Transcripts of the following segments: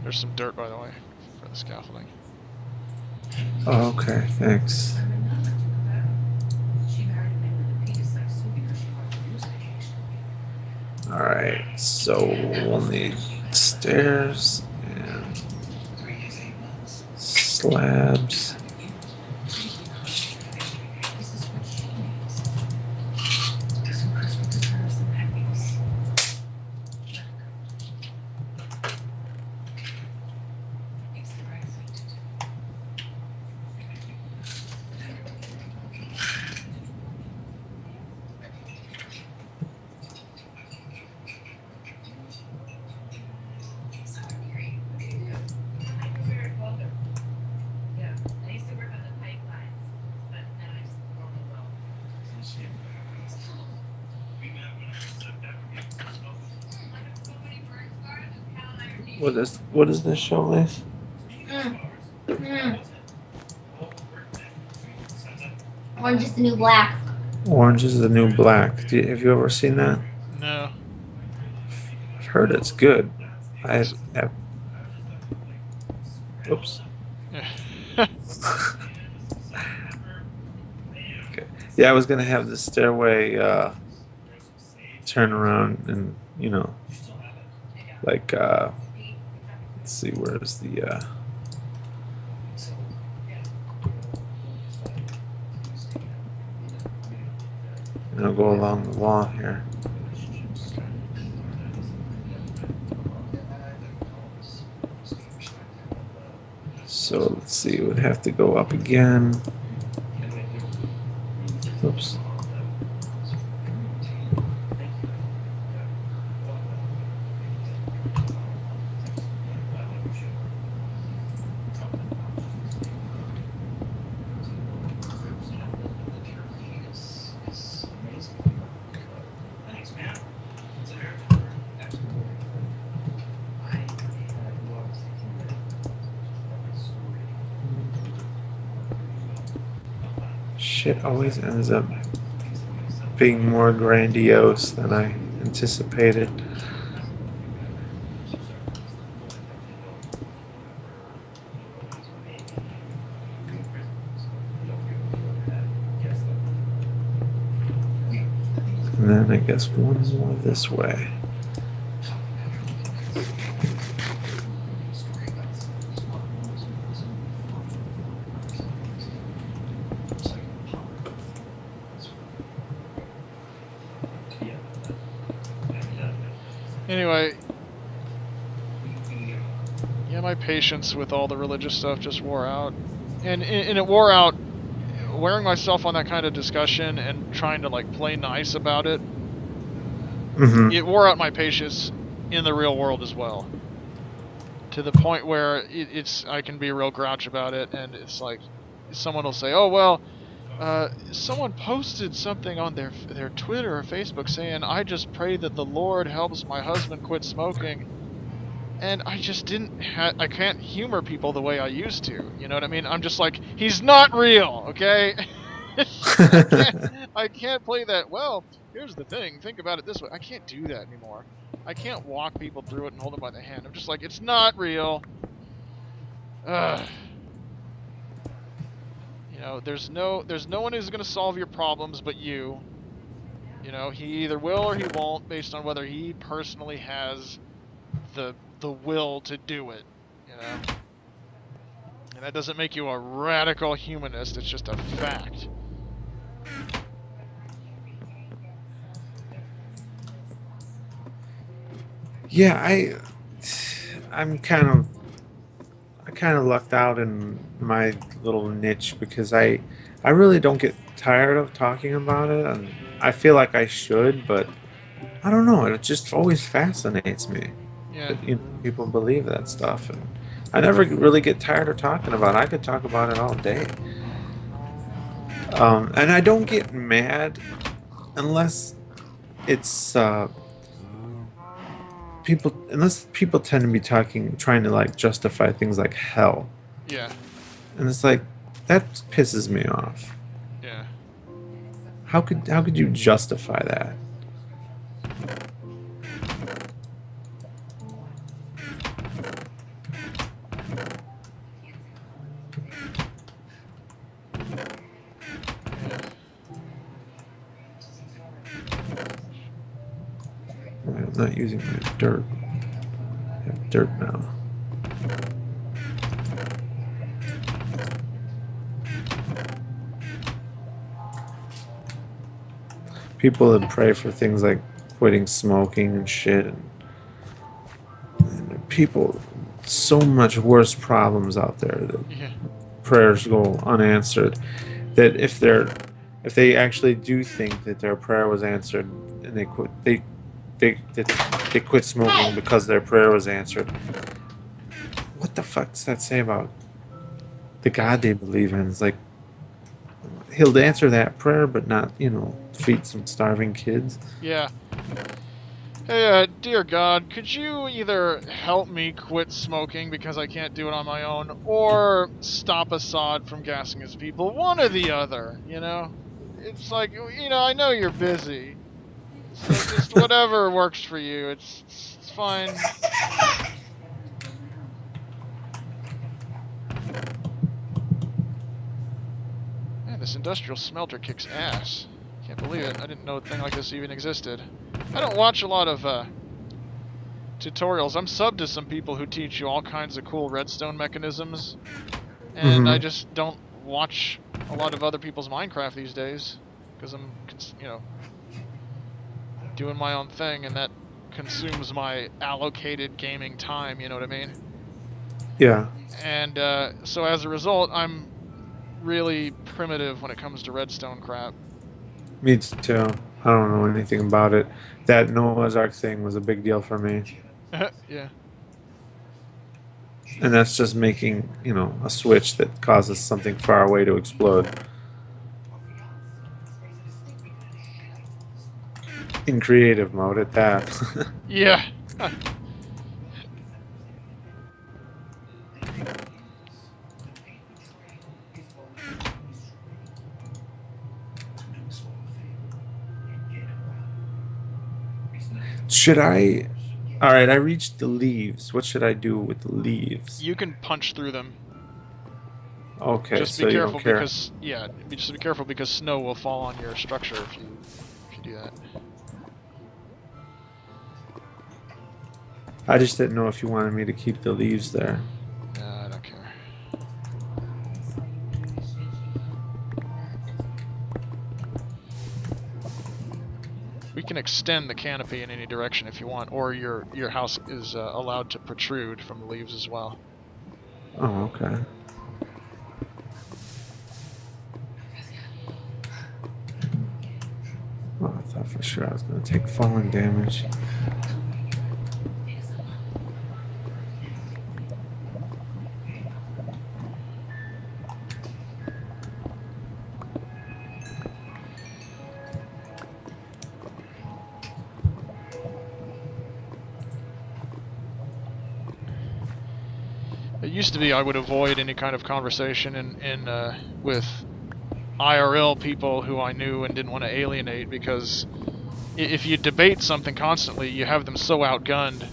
There's some dirt, by the way, for the scaffolding. Oh, okay, thanks. Alright, so we'll need stairs and slabs. What is this show, Liz? Mm. Mm. Orange is the new black. Orange is the New Black. Have you ever seen that? No. I've heard it's good. I It's, have. Oops. Okay. Yeah, I was gonna have the stairway turn around and like let's see, where's the go along the wall here. So let's see, it would have to go up again. Oops. Shit always ends up being more grandiose than I anticipated. And then I guess one more this way. Anyway, yeah, my patience with all the religious stuff just wore out. And it wore out wearing myself on that kind of discussion and trying to like play nice about it. Mm-hmm. It wore out my patience in the real world as well. To the point where I can be a real grouch about it, and it's like someone will say, "Oh well, someone posted something on their Twitter or Facebook saying, I just pray that the Lord helps my husband quit smoking." And I just I can't humor people the way I used to. You know what I mean? I'm just like, he's not real, okay? I can't play that. Well, here's the thing. Think about it this way. I can't do that anymore. I can't walk people through it and hold them by the hand. I'm just like, it's not real. Ugh. There's no one who's gonna solve your problems but you. He either will or he won't, based on whether he personally has the will to do it. And that doesn't make you a radical humanist. It's just a fact. Yeah, I'm I kind of lucked out in my little niche because I really don't get tired of talking about it, and I feel like I should, but I don't know. It just always fascinates me Yeah. that people believe that stuff, and I never really get tired of talking about it. I could talk about it all day, and I don't get mad unless it's unless people tend to be trying to like justify things like hell. Yeah. And it's like that pisses me off. Yeah. How could you justify that? not using my dirt. I have dirt now. People that pray for things like quitting smoking and shit, and people, so much worse problems out there that Yeah. prayers go unanswered. That if they actually do think that their prayer was answered and they quit smoking because their prayer was answered, what the fuck does that say about the God they believe in? It's like, he'll answer that prayer, but not, feed some starving kids. Yeah. Hey, dear God, could you either help me quit smoking because I can't do it on my own, or stop Assad from gassing his people? One or the other, you know? It's like, I know you're busy. So just whatever works for you. It's fine. Man, this industrial smelter kicks ass. Can't believe it. I didn't know a thing like this even existed. I don't watch a lot of, tutorials. I'm subbed to some people who teach you all kinds of cool redstone mechanisms, and I just don't watch a lot of other people's Minecraft these days because I'm, doing my own thing, and that consumes my allocated gaming time. You know what I mean? Yeah. And so as a result, I'm really primitive when it comes to redstone crap. Me too. I don't know anything about it. That Noah's Ark thing was a big deal for me. Yeah. And that's just making, a switch that causes something far away to explode. In creative mode at that. Yeah. Should I... Alright, I reached the leaves. What should I do with the leaves? You can punch through them. Okay, Just so be you careful don't care. because just be careful because snow will fall on your structure if you do that. I just didn't know if you wanted me to keep the leaves there. No, I don't care. We can extend the canopy in any direction if you want, or your house is allowed to protrude from the leaves as well. Oh, okay. Oh, I thought for sure I was going to take falling damage. It used to be I would avoid any kind of conversation with IRL people who I knew and didn't want to alienate, because if you debate something constantly, you have them so outgunned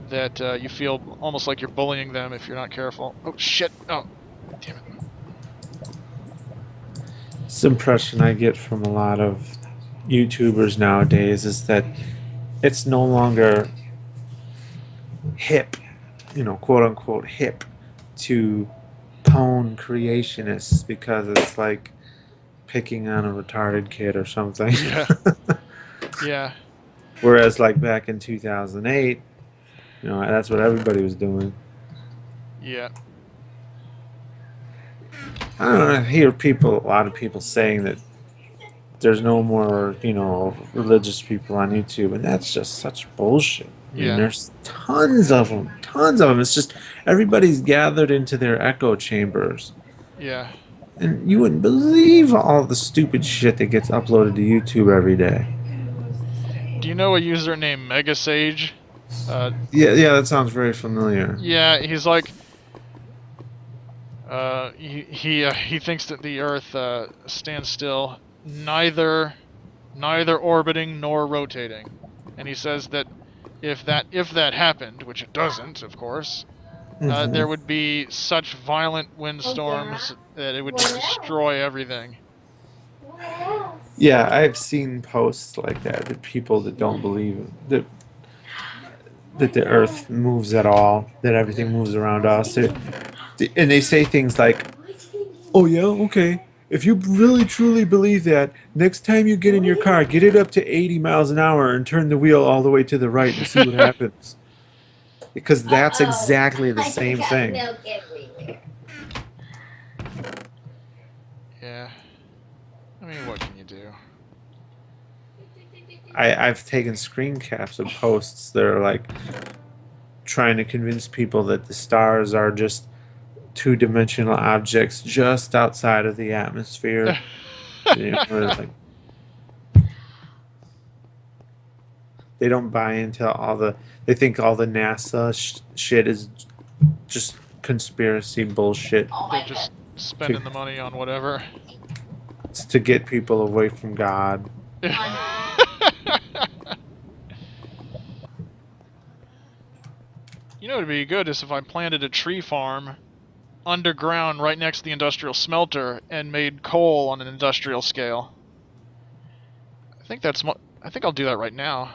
that you feel almost like you're bullying them if you're not careful. Oh, shit. Oh, damn it. This impression I get from a lot of YouTubers nowadays is that it's no longer hip, quote unquote hip, to pwn creationists because it's like picking on a retarded kid or something. Yeah. Yeah. Whereas like back in 2008, that's what everybody was doing. Yeah. I don't know, I hear a lot of people saying that there's no more, religious people on YouTube, and that's just such bullshit. I mean, Yeah. there's tons of them. It's just everybody's gathered into their echo chambers. Yeah. And you wouldn't believe all the stupid shit that gets uploaded to YouTube every day. Do you know a user named Megasage? Yeah, that sounds very familiar. Yeah, he's like, he thinks that the Earth stands still, neither orbiting nor rotating, and he says that if that happened, which it doesn't, of course, there would be such violent windstorms that it would destroy everything. Yeah, I've seen posts like that people that don't believe it, that that the Earth moves at all, that everything moves around us. And they say things like, "Oh yeah, okay. If you really truly believe that, next time you get in your car, get it up to 80 miles an hour and turn the wheel all the way to the right and see what happens." Because that's exactly the same I got thing. milk everywhere. Yeah. I mean, what can you do? I've taken screen caps of posts that are like trying to convince people that the stars are just two-dimensional objects just outside of the atmosphere. You know, like they don't buy into all the. They think all the NASA shit is just conspiracy bullshit Oh They're my just god. spending the money on whatever. it's to get people away from God. You know, it'd be good is if I planted a tree farm underground right next to the industrial smelter and made coal on an industrial scale. I think I think I'll do that right now.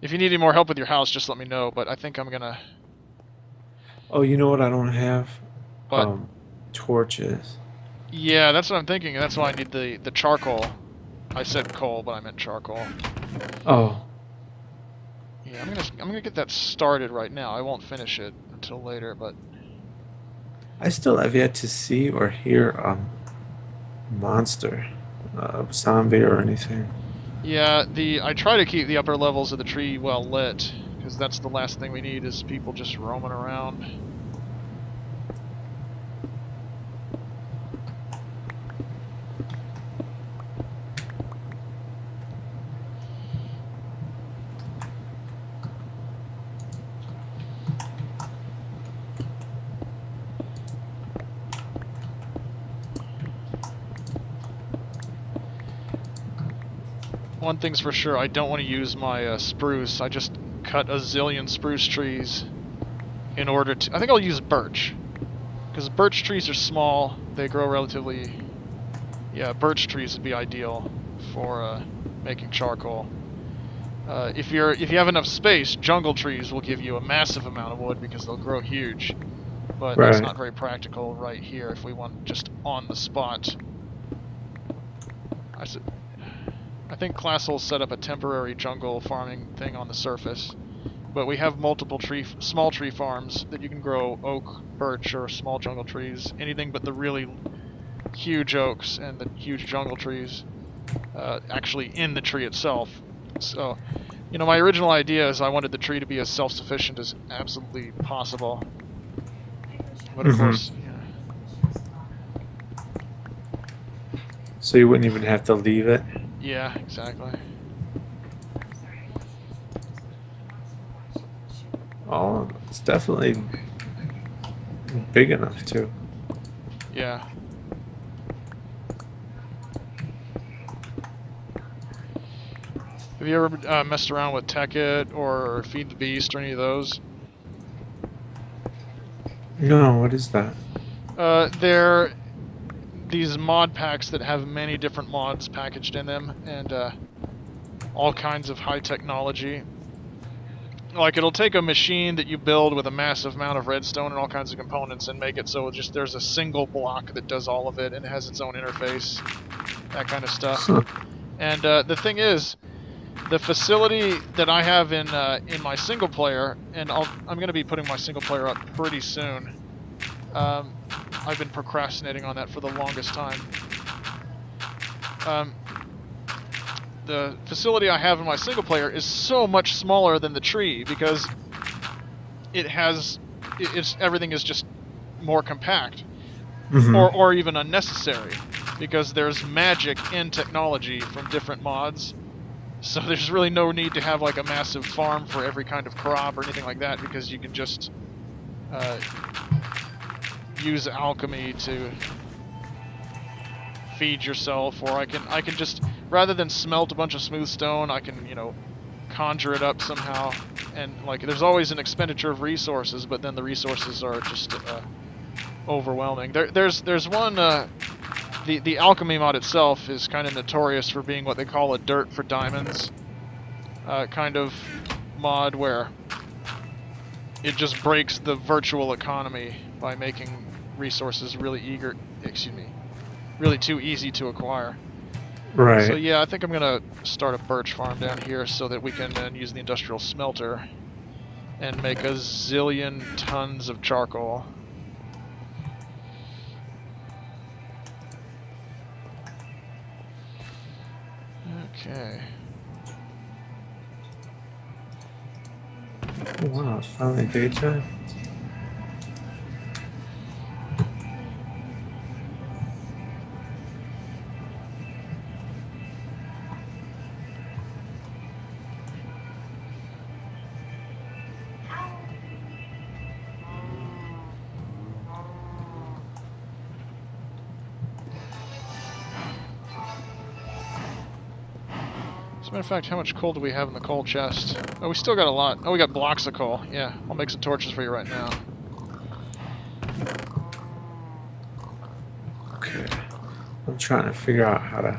If you need any more help with your house, just let me know, but I think I'm gonna... Oh, you know what I don't have? But, Torches. yeah, that's what I'm thinking. That's why I need the charcoal. I said coal, but I meant charcoal. Oh, Yeah, I'm gonna get that started right now. I won't finish it until later, but... I still have yet to see or hear a monster, a zombie or anything. Yeah, I try to keep the upper levels of the tree well lit, because that's the last thing we need is people just roaming around. One thing's for sure, I don't want to use my spruce. I just cut a zillion spruce trees in order to... I think I'll use birch. Because birch trees are small, they grow relatively... Yeah, birch trees would be ideal for making charcoal. If you have enough space, jungle trees will give you a massive amount of wood because they'll grow huge. But that's not very practical right here if we want just on the spot. I think Class will set up a temporary jungle farming thing on the surface. But we have multiple small tree farms that you can grow oak, birch, or small jungle trees. Anything but the really huge oaks and the huge jungle trees actually in the tree itself. So, you know, my original idea is I wanted the tree to be as self-sufficient as absolutely possible. But of course, yeah. So you wouldn't even have to leave it? Yeah, exactly. Oh, it's definitely big enough too. Yeah. Have you ever messed around with Tekkit or Feed the Beast or any of those? No, what is that? They're these mod packs that have many different mods packaged in them, and all kinds of high technology. Like, it'll take a machine that you build with a massive amount of redstone and all kinds of components and make it so just there's a single block that does all of it and it has its own interface, that kind of stuff. Huh. And the thing is, the facility that I have in my single player, and I'm going to be putting my single player up pretty soon. I've been procrastinating on that for the longest time. The facility I have in my single player is so much smaller than the tree because everything is just more compact, or even unnecessary, because there's magic in technology from different mods. So there's really no need to have like a massive farm for every kind of crop or anything like that, because you can just use alchemy to feed yourself, or I can just, rather than smelt a bunch of smooth stone, I can, you know, conjure it up somehow. And like, there's always an expenditure of resources, but then the resources are just overwhelming. There's one, the alchemy mod itself is kind of notorious for being what they call a dirt for diamonds kind of mod where it just breaks the virtual economy by making resources really really too easy to acquire. Right. So yeah, I think I'm gonna start a birch farm down here so that we can then use the industrial smelter and make a zillion tons of charcoal. Okay. Oh, wow, it's finally daytime. As a matter of fact, how much coal do we have in the coal chest? Oh, we still got a lot. Oh, we got blocks of coal. Yeah, I'll make some torches for you right now. Okay. I'm trying to figure out how to...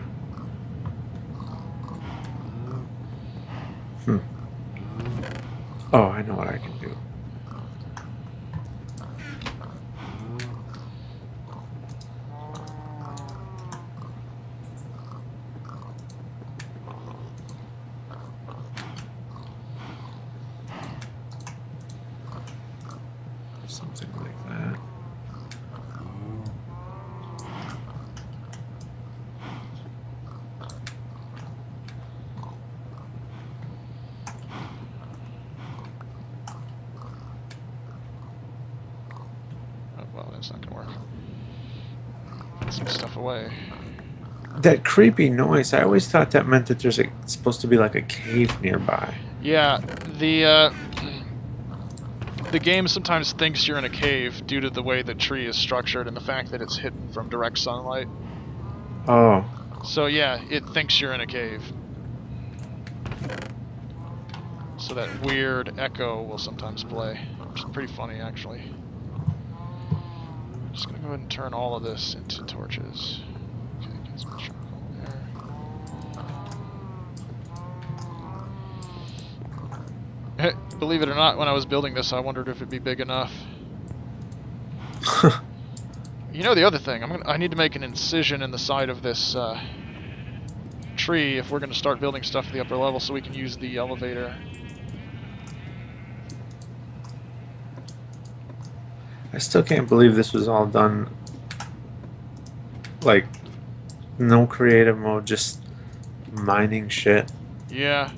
Oh, I know what I can do. Something like that. Oh, well, that's not gonna work. Get some stuff away. That creepy noise, I always thought that meant that there's supposed to be like a cave nearby. Yeah, the game sometimes thinks you're in a cave due to the way the tree is structured and the fact that it's hidden from direct sunlight. Oh. So yeah, it thinks you're in a cave. So that weird echo will sometimes play, which is pretty funny actually. I'm just gonna go ahead and turn all of this into torches. Okay, get some charcoal there. Believe it or not, when I was building this, I wondered if it'd be big enough. You know the other thing, I need to make an incision in the side of this tree if we're going to start building stuff at the upper level so we can use the elevator. I still can't believe this was all done, like, no creative mode, just mining shit. Yeah.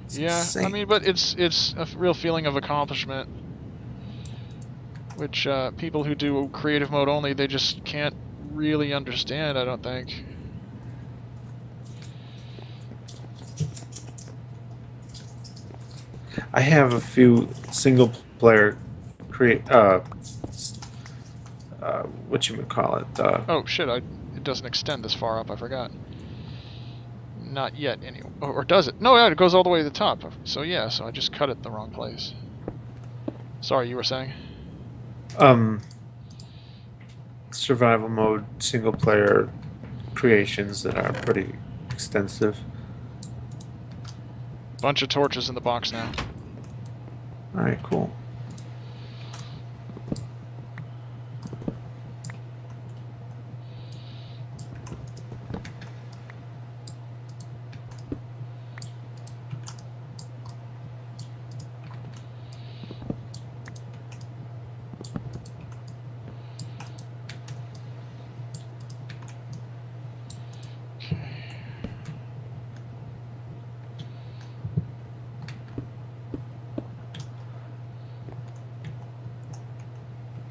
It's Yeah, insane. I mean, but it's a real feeling of accomplishment, which people who do creative mode only, they just can't really understand, I don't think. I have a few single player whatchamacallit, Oh shit, it doesn't extend this far up, I forgot. Not yet, anyway. Or does it? No, yeah, it goes all the way to the top. So yeah, so I just cut it in the wrong place. Sorry, you were saying? Survival mode single player creations that are pretty extensive. Bunch of torches in the box now. Alright, cool.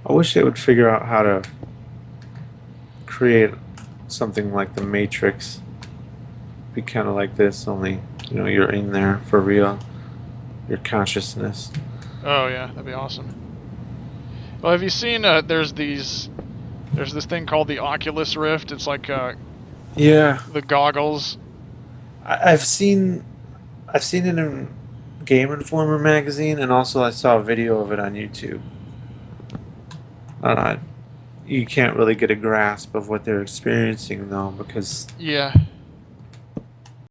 I wish they would figure out how to create something like the Matrix. Be kind of like this, only, you know, you're in there for real. Your consciousness. Oh yeah, that'd be awesome. Well, have you seen, there's this thing called the Oculus Rift. It's like, Yeah. the goggles. I've seen it in Game Informer magazine, and also I saw a video of it on YouTube. I don't know, you can't really get a grasp of what they're experiencing though, because Yeah.